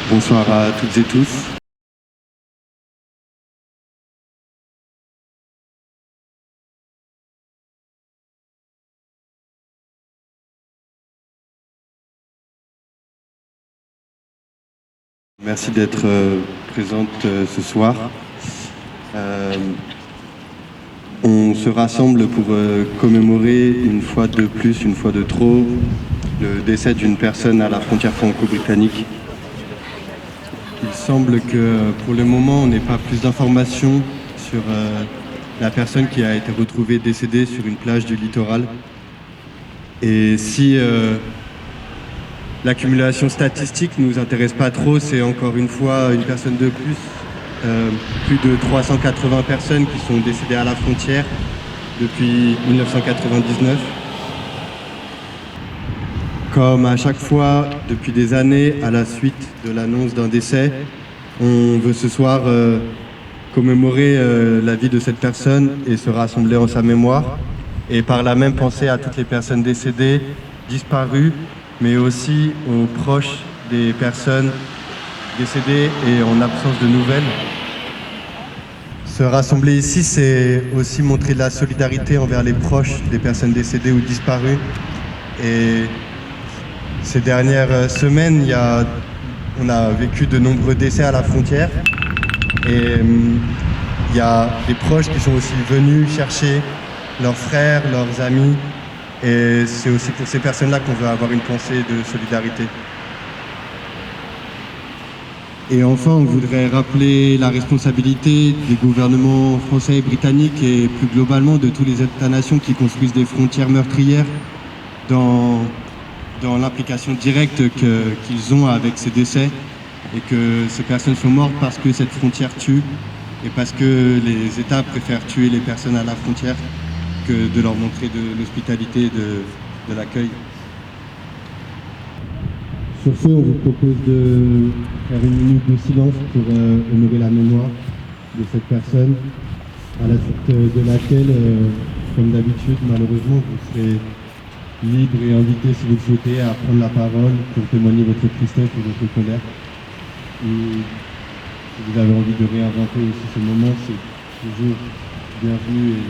Bonsoir à toutes et tous. Merci d'être présente ce soir. On se rassemble pour commémorer une fois de plus, une fois de trop, le décès d'une personne à la frontière franco-britannique. Il semble que pour le moment, on n'ait pas plus d'informations sur la personne qui a été retrouvée décédée sur une plage du littoral. Et si l'accumulation statistique ne nous intéresse pas trop, c'est encore une fois une personne de plus. Plus de 380 personnes qui sont décédées à la frontière depuis 1999. Comme à chaque fois, depuis des années, à la suite de l'annonce d'un décès, on veut ce soir commémorer la vie de cette personne et se rassembler en sa mémoire. Et par là même penser à toutes les personnes décédées, disparues, mais aussi aux proches des personnes décédées et en absence de nouvelles. Se rassembler ici, c'est aussi montrer de la solidarité envers les proches des personnes décédées ou disparues. Et ces dernières semaines, on a vécu de nombreux décès à la frontière. Et il y a des proches qui sont aussi venus chercher leurs frères, leurs amis. Et c'est aussi pour ces personnes-là qu'on veut avoir une pensée de solidarité. Et enfin, on voudrait rappeler la responsabilité des gouvernements français et britanniques et plus globalement de tous les États-nations qui construisent des frontières meurtrières dans l'implication directe qu'ils ont avec ces décès et que ces personnes sont mortes parce que cette frontière tue et parce que les États préfèrent tuer les personnes à la frontière que de leur montrer de l'hospitalité et de l'accueil. Sur ce, on vous propose de faire une minute de silence pour honorer la mémoire de cette personne, à la suite de laquelle, comme d'habitude, malheureusement, vous serez libre et invité, si vous le souhaitez, à prendre la parole pour témoigner votre tristesse ou votre colère. Et si vous avez envie de réinventer aussi ce moment, c'est toujours bienvenu.